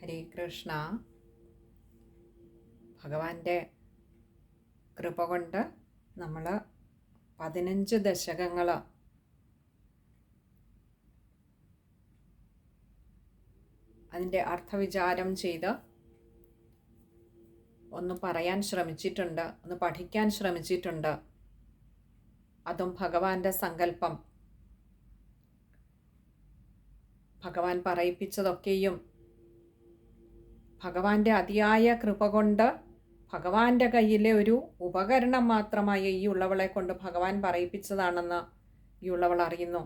ഹരേ കൃഷ്ണ. ഭഗവാന്റെ കൃപ കൊണ്ട് നമ്മൾ 15 ദശകങ്ങൾ അതിൻ്റെ അർത്ഥവിചാരം ചെയ്ത് ഒന്ന് പറയാൻ ശ്രമിച്ചിട്ടുണ്ട്, ഒന്ന് പഠിക്കാൻ ശ്രമിച്ചിട്ടുണ്ട്. അതും ഭഗവാന്റെ സങ്കല്പം, ഭഗവാൻ പറയിപ്പിച്ചതൊക്കെയും ഭഗവാന്റെ അതിയായ കൃപ കൊണ്ട് ഭഗവാന്റെ കയ്യിലെ ഒരു ഉപകരണം മാത്രമായ ഈ ഉള്ളവളെ കൊണ്ട് ഭഗവാൻ പറയിപ്പിച്ചതാണെന്ന് ഈ ഉള്ളവൾ അറിയുന്നു.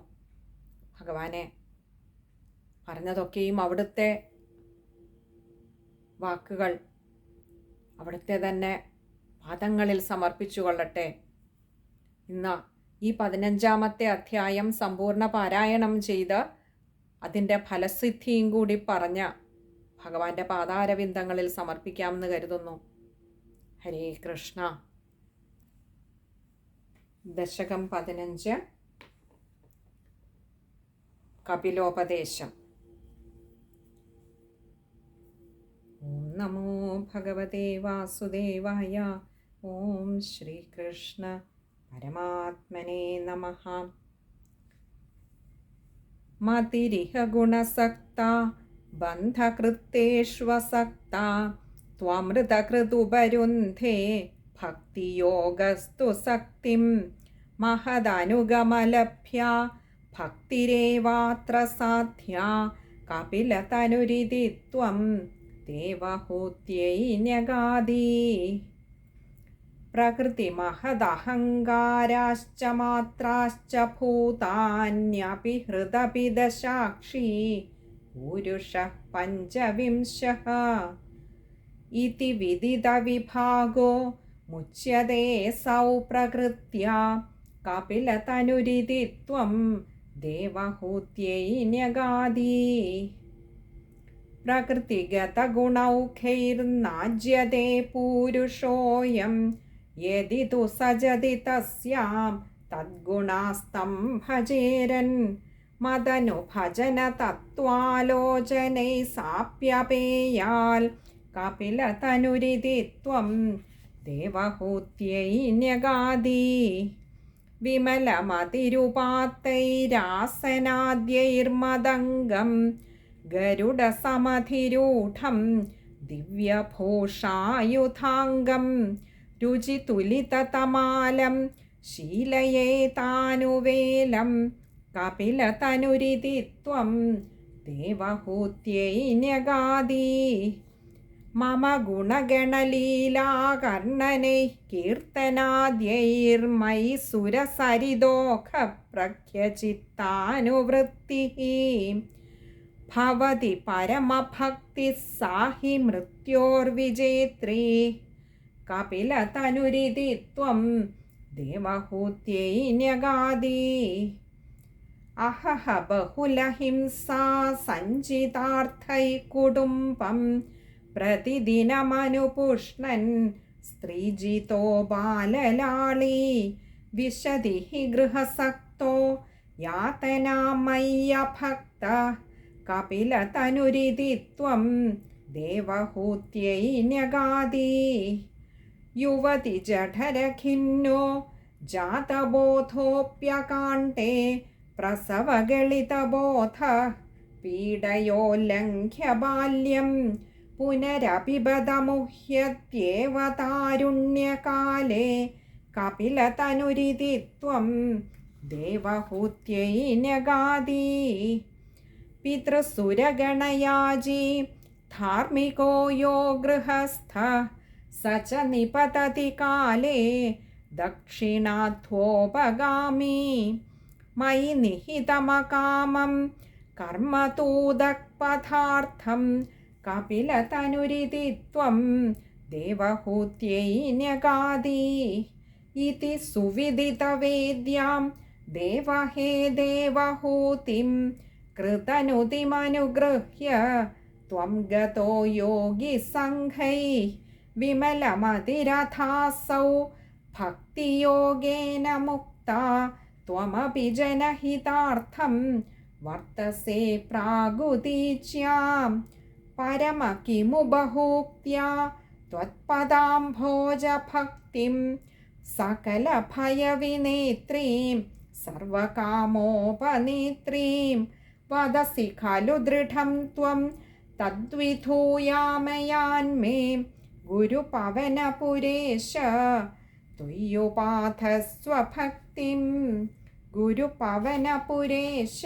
ഭഗവാനെ പറഞ്ഞതൊക്കെയും അവിടുത്തെ വാക്കുകൾ അവിടുത്തെ തന്നെ പാദങ്ങളിൽ സമർപ്പിച്ചു കൊള്ളട്ടെ. ഇന്ന് ഈ 15-ാമത്തെ അധ്യായം സമ്പൂർണ്ണ പാരായണം ചെയ്ത് അതിൻ്റെ ഫലസിദ്ധിയും കൂടി പറഞ്ഞ് ഭഗവാന്റെ പാദാരവിന്ദങ്ങളിൽ സമർപ്പിക്കാമെന്ന് കരുതുന്നു. ഹരേ കൃഷ്ണ. ദശകം 15 കപിലോപദേശം. ഓം നമോ ഭഗവതേ വാസുദേവായ. ഓം ശ്രീകൃഷ്ണ പരമാത്മനേ നമഃ. മതിരിഹ ഗുണസക്ത ബന്ധകൃത്തേഷ്വസക്ത ത്വമൃതകൃതുപരുന്ധേ ഭക്തിയോഗസ്തു സക്തിം മഹദനുഗമലഭ്യ ഭക്തിരേവാത്ര സാധ്യ കപിലതനുരിതി ത്വം ദേവഹൂത്യൈ ന്യഗാദി. പ്രകൃതിമഹദഹങ്കാരാശ്ച മാത്രാശ്ച ഭൂതാന്യപി ഹൃദപി ദശാക്ഷി പുരുഷഃ പഞ്ചവിംശഃ ഇതി വിദിതവിഭാഗോ മുച്യതേ സൗ പ്രകൃത്യ കപിലതനുരിതി ത്വം ദേവഹൂത്യൈ ന്യഗാദി. പ്രകൃതിഗതഗുണൗഖൈർനാജ്യതേ പൂരുഷോയം യദി തു സജതി തസ്യാം തദ്ഗുണാസ്തം ഭജേരൻ മദനുഭജന തത്വാലോചനൈ സാപ്യപേയാൽ കപിലതനുരിതി ത്വം ദേവഹൂത്യൈ ന്യഗാദി. വിമലമതിരുപാത്തൈരാസനാദ്യൈർമദംഗം ഗരുഡസമധിരൂഢം ദിവ്യഭൂഷായുധാംഗം രുചിതുലിതതമാലം ശീലയേതാനുവേലം കപിലതനുരിതി ത്വം ദേവഹൂത്യൈ ന്യഗാദി. മമ ഗുണഗണലീലാകർണനൈഃ കീർത്തനാദ്യൈർമയി സുരസരിദോഘ പ്രഖ്യചിത്താനുവൃത്തിഃ ഭവതി പരമഭക്തിഃ സാഹി മൃത്യോർവിജേത്രീ കപിലതനുരിതി ത്വം ദേവഹൂത്യൈ ന്യഗാദി. അഹഹ ബഹുലഹിംസാ സഞ്ചിതാർത്ഥൈ കുടുംബം പ്രതിദിനമനുപുഷ്ണൻ സ്ത്രീജിതോ ബാലലാളീ വിശതി ഹി ഗൃഹസക്തോ യാതനാമയ്യഭക്ത കപിലതനുരിതി ത്വം ദേവഹൂത്യൈ ന്യഗാദി. യുവതി ജഠരഖിന്നോ ജാതബോധോപ്യകാണ്ഡേ പ്രസവഗളിതബോധ പീഡയോല്ലംഘ്യ ബാല്യം പുനരപിബതമുഹ്യത്യേവ താരുണ്യകാലേ കപിലതനുരിതി ത്വം ദേവഹൂത്യൈ ന്യഗാദി. പിതൃസുരഗണയാജി ധാർമ്മികോ യോ ഗൃഹസ്ഥ സ ച നിപതതി കാലേ ദക്ഷിണാധ്വോപഗാമി മയി നിഹിതമകാമം കർമ്മതൂദക്പഥാർത്ഥം കപിലതനുരിതി ത്വം ദേവഹൂത്യൈ ന്യഗാദി. ഇതി സുവിദിതവേദ്യാം ദേവഹേ ദേവഹൂതിം കൃതനുതിമനുഗൃഹ്യ ത്വം ഗതോ യോഗിസംഘൈഃ വിമലമതിരഥാസൗ ഭക്തിയോഗേന മുക്താ ത്വമപി ജനഹിതാർത്ഥം വർത്തസേ പ്രാഗുദീച്യാം പരമകിമുബഹൂക്ത്യാ ത്വത്പദാംഭോജഭക്തിം സകലഭയവിനേത്രീം സർവകാമോപനേത്രീം വദസി ഖലു ദൃഢം ത്വം തദ്വിധൂയാമയാന്മേ ഗുരുപവനപുരേശ ത്വയ്യുപാധസ്വഭക്തിം ഗുരുപവനപുരേശ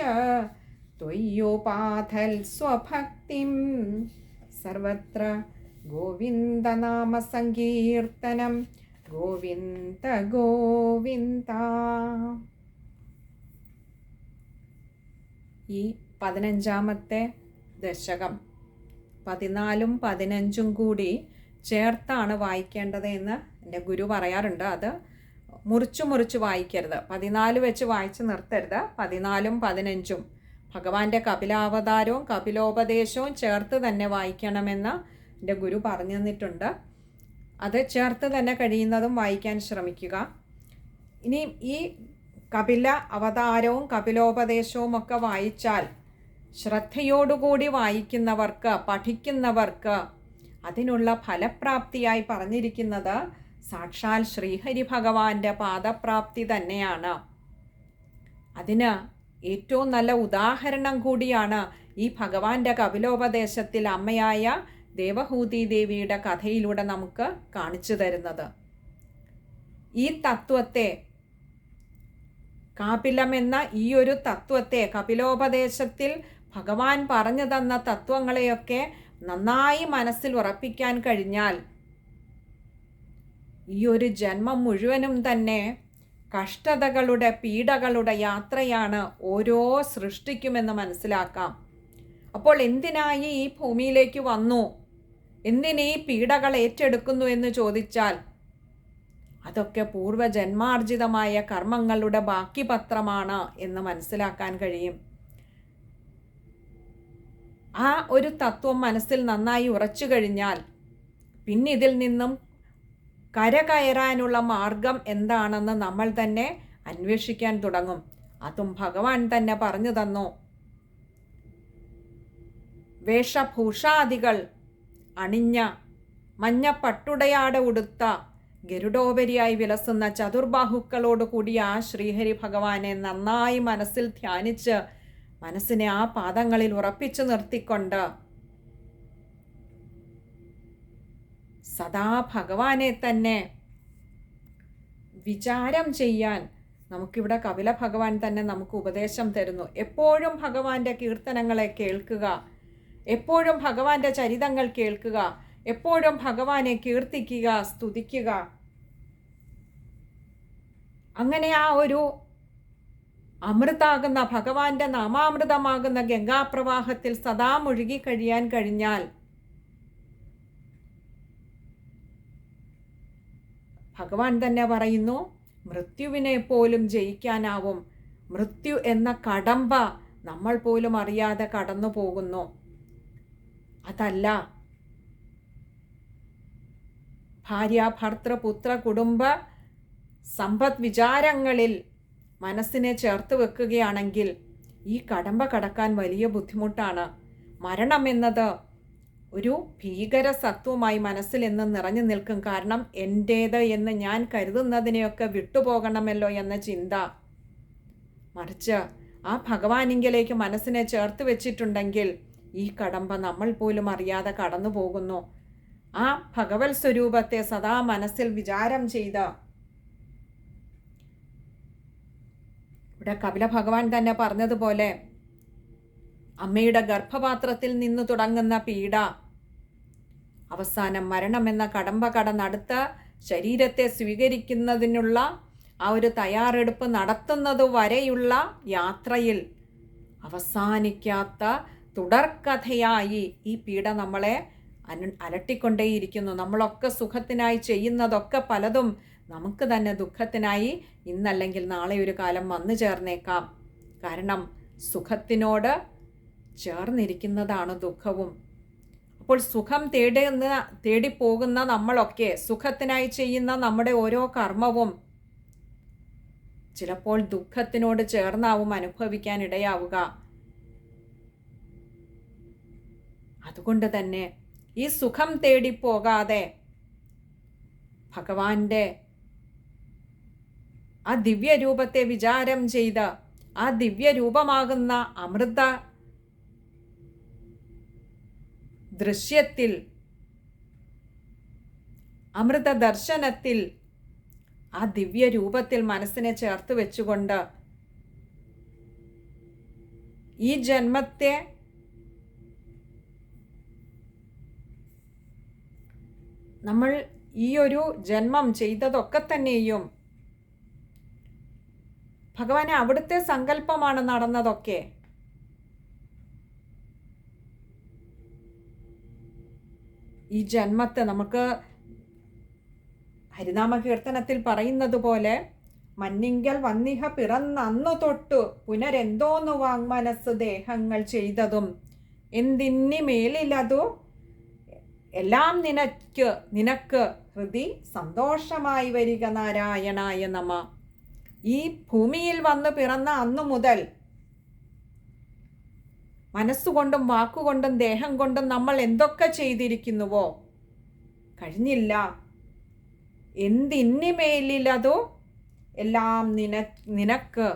ത്വയ്യുപാധൽ സ്വഭക്തിം. സർവത്ര ഗോവിന്ദനാമസങ്കീർത്തനം. ഗോവിന്ദ ഗോവിന്ദ. ഈ 15ാമത്തെ ദശകം 14ഉം 15ഉം കൂടി ചേർത്താണ് വായിക്കേണ്ടത് എന്ന് എൻ്റെ ഗുരു പറയാറുണ്ട്. അത് മുറിച്ച് വായിക്കരുത്. 14 വെച്ച് വായിച്ച് നിർത്തരുത്. 14ഉം 15ഉം ഭഗവാന്റെ കപിലാവതാരവും കപിലോപദേശവും ചേർത്ത് തന്നെ വായിക്കണമെന്ന് എൻ്റെ ഗുരു പറഞ്ഞു തന്നിട്ടുണ്ട്. അത് ചേർത്ത് തന്നെ കഴിയുന്നതും വായിക്കാൻ ശ്രമിക്കുക. ഇനി ഈ കപില അവതാരവും കപിലോപദേശവും ഒക്കെ വായിച്ചാൽ ശ്രദ്ധയോടുകൂടി വായിക്കുന്നവർക്ക്, പഠിക്കുന്നവർക്ക് അതിനുള്ള ഫലപ്രാപ്തിയായി പറഞ്ഞിരിക്കുന്നത് സാക്ഷാൽ ശ്രീഹരി ഭഗവാന്റെ പാദപ്രാപ്തി തന്നെയാണ്. അതിന് ഏറ്റവും നല്ല ഉദാഹരണം കൂടിയാണ് ഈ ഭഗവാന്റെ കപിലോപദേശത്തിൽ അമ്മയായ ദേവഹൂതി ദേവിയുടെ കഥയിലൂടെ നമുക്ക് കാണിച്ചു തരുന്നത്. ഈ തത്വത്തെ, കാപിലമെന്ന ഈ ഒരു തത്വത്തെ, കപിലോപദേശത്തിൽ ഭഗവാൻ പറഞ്ഞു തന്ന തത്വങ്ങളെയൊക്കെ നന്നായി മനസ്സിൽ ഉറപ്പിക്കാൻ കഴിഞ്ഞാൽ ഈ ഒരു ജന്മം മുഴുവനും തന്നെ കഷ്ടതകളുടെ, പീഡകളുടെ യാത്രയാണ് ഓരോ സൃഷ്ടിക്കുമെന്ന് മനസ്സിലാക്കാം. അപ്പോൾ എന്തിനായി ഈ ഭൂമിയിലേക്ക് വന്നു, എന്തിനീ പീഡകൾ ഏറ്റെടുക്കുന്നു എന്ന് ചോദിച്ചാൽ അതൊക്കെ പൂർവജന്മാർജിതമായ കർമ്മങ്ങളുടെ ബാക്കി പത്രമാണ് എന്ന് മനസ്സിലാക്കാൻ കഴിയും. ആ ഒരു തത്വം മനസ്സിൽ നന്നായി ഉറച്ചു കഴിഞ്ഞാൽ പിന്നിതിൽ നിന്നും കരകയറാനുള്ള മാർഗം എന്താണെന്ന് നമ്മൾ തന്നെ അന്വേഷിക്കാൻ തുടങ്ങും. അതും ഭഗവാൻ തന്നെ പറഞ്ഞു തന്നു. വേഷഭൂഷാദികൾ അണിഞ്ഞ, മഞ്ഞ പട്ടുടയാട ഉടുത്ത, ഗരുഡോപരിയായി വിലസുന്ന ചതുർബാഹുക്കളോട് കൂടി ആ ശ്രീഹരി ഭഗവാനെ നന്നായി മനസ്സിൽ ധ്യാനിച്ച് മനസ്സിനെ ആ പാദങ്ങളിൽ ഉറപ്പിച്ചു നിർത്തിക്കൊണ്ട് സദാ ഭഗവാനെ തന്നെ വിചാരം ചെയ്യാൻ നമുക്കിവിടെ കപില ഭഗവാൻ തന്നെ നമുക്ക് ഉപദേശം തരുന്നു. എപ്പോഴും ഭഗവാന്റെ കീർത്തനങ്ങളെ കേൾക്കുക, എപ്പോഴും ഭഗവാന്റെ ചരിതങ്ങൾ കേൾക്കുക, എപ്പോഴും ഭഗവാനെ കീർത്തിക്കുക, സ്തുതിക്കുക. അങ്ങനെ ആ ഒരു അമൃതാകുന്ന ഭഗവാന്റെ നാമാമൃതമാകുന്ന ഗംഗാപ്രവാഹത്തിൽ സദാ മുഴുകി കഴിയാൻ കഴിഞ്ഞാൽ ഭഗവാൻ തന്നെ പറയുന്നു, മൃത്യുവിനെ പോലും ജയിക്കാനാവും. മൃത്യു എന്ന കടമ്പ നമ്മൾ പോലും അറിയാതെ കടന്നു പോകുന്നു. അതല്ല, ഭാര്യ, ഭർത്തൃ, പുത്ര, കുടുംബ, സമ്പദ് വിചാരങ്ങളിൽ മനസ്സിനെ ചേർത്ത് വെക്കുകയാണെങ്കിൽ ഈ കടമ്പ കടക്കാൻ വലിയ ബുദ്ധിമുട്ടാണ്. മരണം എന്നത് ഒരു ഭീകര സത്വമായി മനസ്സിൽ എന്നും നിറഞ്ഞു നിൽക്കും. കാരണം എൻ്റേത് എന്ന് ഞാൻ കരുതുന്നതിനെയൊക്കെ വിട്ടുപോകണമല്ലോ എന്ന ചിന്ത. മറിച്ച് ആ ഭഗവാനിങ്കിലേക്ക് മനസ്സിനെ ചേർത്ത് വെച്ചിട്ടുണ്ടെങ്കിൽ ഈ കടമ്പ നമ്മൾ പോലും അറിയാതെ കടന്നു പോകുന്നു. ആ ഭഗവത് സ്വരൂപത്തെ സദാ മനസ്സിൽ വിചാരം ചെയ്ത് ഇവിടെ കപില ഭഗവാൻ തന്നെ പറഞ്ഞതുപോലെ അമ്മയുടെ ഗർഭപാത്രത്തിൽ നിന്ന് തുടങ്ങുന്ന പീഡ അവസാനം മരണമെന്ന കടമ്പ കടന്നടുത്ത ശരീരത്തെ സ്വീകരിക്കുന്നതിനുള്ള ആ ഒരു തയ്യാറെടുപ്പ് നടത്തുന്നത് വരെയുള്ള യാത്രയിൽ അവസാനിക്കാത്ത തുടർക്കഥയായി ഈ പീഡ നമ്മളെ അലട്ടിക്കൊണ്ടേയിരിക്കുന്നു. നമ്മളൊക്കെ സുഖത്തിനായി ചെയ്യുന്നതൊക്കെ പലതും നമുക്ക് തന്നെ ദുഃഖത്തിനായി ഇന്നല്ലെങ്കിൽ നാളെ ഒരു കാലം വന്നു ചേർന്നേക്കാം. കാരണം സുഖത്തിനോട് ചേർന്നിരിക്കുന്നതാണ് ദുഃഖവും. അപ്പോൾ സുഖം തേടിപ്പോകുന്ന നമ്മളൊക്കെ, സുഖത്തിനായി ചെയ്യുന്ന നമ്മുടെ ഓരോ കർമ്മവും ചിലപ്പോൾ ദുഃഖത്തിനോട് ചേർന്നാവും അനുഭവിക്കാൻ ഇടയാവുക. അതുകൊണ്ട് തന്നെ ഈ സുഖം തേടിപ്പോകാതെ ഭഗവാന്റെ ആ ദിവ്യരൂപത്തെ വിചാരം ചെയ്ത് ആ ദിവ്യരൂപമാകുന്ന അമൃത ദൃശ്യത്തിൽ, അമൃത ദർശനത്തിൽ, ആ ദിവ്യരൂപത്തിൽ മനസ്സിനെ ചേർത്ത് വെച്ചുകൊണ്ട് ഈ ജന്മത്തെ നമ്മൾ ഈ ഒരു ജന്മം ചെയ്തതൊക്കെ തന്നെയും ഭഗവാനെ അവിടുത്തെ സങ്കല്പമാണ് നടന്നതൊക്കെ. ഈ ജന്മത്തെ നമുക്ക് ഹരിനാമ കീർത്തനത്തിൽ പറയുന്നത് പോലെ മന്നിങ്കൽ വന്നിഹ പിറന്നന്നു തൊട്ടു പുനരെന്തോന്നു വാങ്മനസ് ദേഹങ്ങൾ ചെയ്തതും എന്തിന്നി മേലിലതു എല്ലാം നിനക്ക് ഹൃദി സന്തോഷമായി വരിക നാരായണായ നമ. ഈ ഭൂമിയിൽ വന്ന് പിറന്ന അന്നു മുതൽ മനസ്സുകൊണ്ടും വാക്കുകൊണ്ടും ദേഹം കൊണ്ടും നമ്മൾ എന്തൊക്കെ ചെയ്തിരിക്കുന്നുവോ കഴിഞ്ഞില്ല. എന്തിന്നി മേലിലതോ എല്ലാം നിനക്ക്,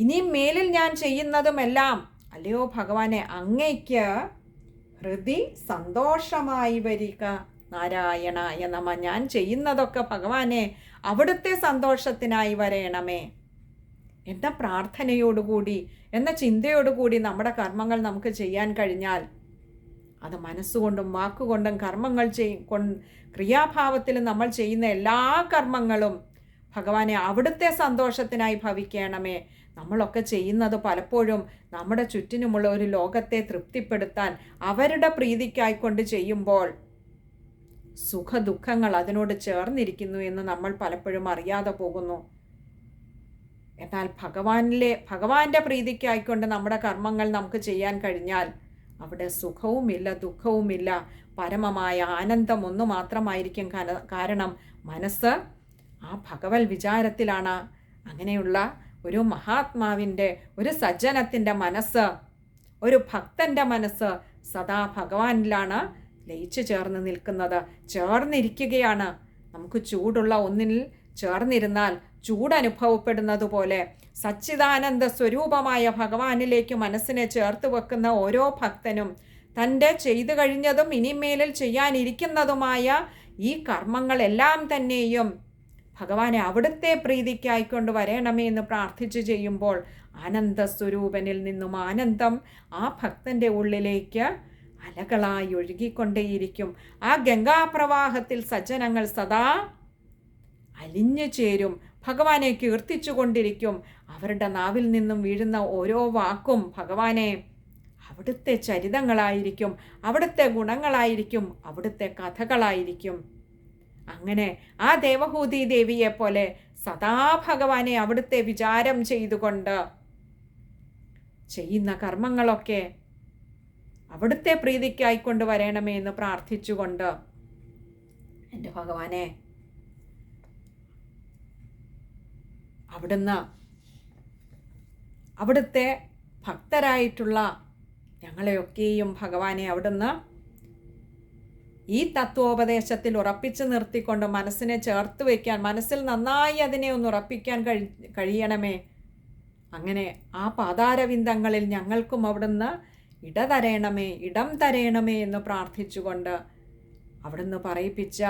ഇനി മേലിൽ ഞാൻ ചെയ്യുന്നതുമെല്ലാം അല്ലയോ ഭഗവാനെ അങ്ങയ്ക്ക് ഹൃദി സന്തോഷമായി വരിക നാരായണായ നമ. ഞാൻ ചെയ്യുന്നതൊക്കെ ഭഗവാനെ അവിടുത്തെ സന്തോഷത്തിനായി വരയണമേ എന്ന പ്രാർത്ഥനയോടുകൂടി, എന്ന ചിന്തയോടുകൂടി നമ്മുടെ കർമ്മങ്ങൾ നമുക്ക് ചെയ്യാൻ കഴിഞ്ഞാൽ അത് മനസ്സുകൊണ്ടും വാക്കുകൊണ്ടും കർമ്മങ്ങൾ ക്രിയാഭാവത്തിൽ നമ്മൾ ചെയ്യുന്ന എല്ലാ കർമ്മങ്ങളും ഭഗവാനെ അവിടുത്തെ സന്തോഷത്തിനായി ഭവിക്കണമേ. നമ്മളൊക്കെ ചെയ്യുന്നത് പലപ്പോഴും നമ്മുടെ ചുറ്റിനുമുള്ള ഒരു ലോകത്തെ തൃപ്തിപ്പെടുത്താൻ അവരുടെ പ്രീതിക്കായിക്കൊണ്ട് ചെയ്യുമ്പോൾ സുഖദുഃഖങ്ങൾ അതിനോട് ചേർന്നിരിക്കുന്നു എന്ന് നമ്മൾ പലപ്പോഴും അറിയാതെ പോകുന്നു. എന്നാൽ ഭഗവാന്റെ പ്രീതിക്കായിക്കൊണ്ട് നമ്മുടെ കർമ്മങ്ങൾ നമുക്ക് ചെയ്യാൻ കഴിഞ്ഞാൽ അവിടെ സുഖവുമില്ല ദുഃഖവുമില്ല, പരമമായ ആനന്ദം ഒന്നു മാത്രമായിരിക്കും. കാരണം മനസ്സ് ആ ഭഗവത് വിചാരത്തിലാണ്. അങ്ങനെയുള്ള ഒരു മഹാത്മാവിൻ്റെ, ഒരു സജ്ജനത്തിൻ്റെ മനസ്സ്, ഒരു ഭക്തൻ്റെ മനസ്സ് സദാ ഭഗവാനിലാണ് ലയിച്ചു ചേർന്ന് നിൽക്കുന്നത്, ചേർന്നിരിക്കുകയാണ്. നമുക്ക് ചൂടുള്ള ഒന്നിൽ ചേർന്നിരുന്നാൽ ചൂടനുഭവപ്പെടുന്നത് പോലെ സച്ചിദാനന്ദ സ്വരൂപമായ ഭഗവാനിലേക്ക് മനസ്സിനെ ചേർത്ത് വെക്കുന്ന ഓരോ ഭക്തനും തൻ്റെ ചെയ്തു കഴിഞ്ഞതും ഇനിമേലിൽ ചെയ്യാനിരിക്കുന്നതുമായ ഈ കർമ്മങ്ങളെല്ലാം തന്നെയും ഭഗവാനെ അവിടുത്തെ പ്രീതിക്കായിക്കൊണ്ട് വരയണമേ എന്ന് പ്രാർത്ഥിച്ചു ചെയ്യുമ്പോൾ ആനന്ദസ്വരൂപനിൽ നിന്നും ആനന്ദം ആ ഭക്തൻ്റെ ഉള്ളിലേക്ക് അലകളായി ഒഴുകിക്കൊണ്ടേയിരിക്കും. ആ ഗംഗാപ്രവാഹത്തിൽ സജ്ജനങ്ങൾ സദാ അലിഞ്ഞു ചേരും, ഭഗവാനെ കീർത്തിച്ചു കൊണ്ടിരിക്കും. അവരുടെ നാവിൽ നിന്നും വീഴുന്ന ഓരോ വാക്കും ഭഗവാനെ അവിടുത്തെ ചരിതങ്ങളായിരിക്കും, അവിടുത്തെ ഗുണങ്ങളായിരിക്കും, അവിടുത്തെ കഥകളായിരിക്കും. അങ്ങനെ ആ ദേവഹൂതി ദേവിയെ പോലെ സദാ ഭഗവാനെ അവിടുത്തെ വിചാരം ചെയ്തുകൊണ്ട് ചെയ്യുന്ന കർമ്മങ്ങളൊക്കെ അവിടുത്തെ പ്രീതിക്കായിക്കൊണ്ട് വരണമേ എന്ന് പ്രാർത്ഥിച്ചുകൊണ്ട് എൻ്റെ ഭഗവാനെ അവിടുന്ന് അവിടുത്തെ ഭക്തരായിട്ടുള്ള ഞങ്ങളെയൊക്കെയും ഭഗവാനെ അവിടുന്ന് ഈ തത്വോപദേശത്തിൽ ഉറപ്പിച്ചു നിർത്തിക്കൊണ്ട് മനസ്സിനെ ചേർത്ത് വയ്ക്കാൻ, മനസ്സിൽ നന്നായി അതിനെ ഒന്ന് ഉറപ്പിക്കാൻ കഴിയണമേ. അങ്ങനെ ആ പാതാരവിന്ദങ്ങളിൽ ഞങ്ങൾക്കും അവിടുന്ന് ഇടം തരയണമേ എന്ന് പ്രാർത്ഥിച്ചുകൊണ്ട് അവിടുന്ന് പറയിപ്പിച്ച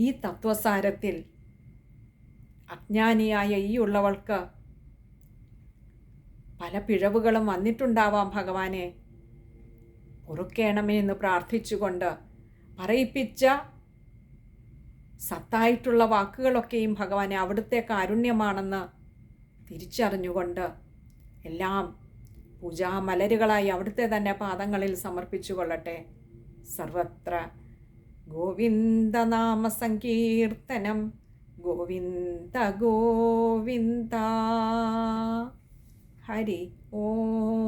ഈ തത്വസാരത്തിൽ അജ്ഞാനിയായ ഈ ഉള്ളവൾക്ക് പല പിഴവുകളും വന്നിട്ടുണ്ടാവാം. ഭഗവാനെ പൊറുക്കേണമേ എന്ന് പ്രാർത്ഥിച്ചുകൊണ്ട് പറയിപ്പിച്ച സത്തായിട്ടുള്ള വാക്കുകളൊക്കെയും ഭഗവാനെ അവിടുത്തെ കാരുണ്യമാണെന്ന് തിരിച്ചറിഞ്ഞുകൊണ്ട് എല്ലാം പൂജാമലരുകളായി അവിടുത്തെ തന്നെ പാദങ്ങളിൽ സമർപ്പിച്ചു കൊള്ളട്ടെ. സർവത്ര ഗോവിന്ദനാമ സങ്കീർത്തനം ഗോവിന്ദ ഗോവിന്ദ. ഹരി ഓം.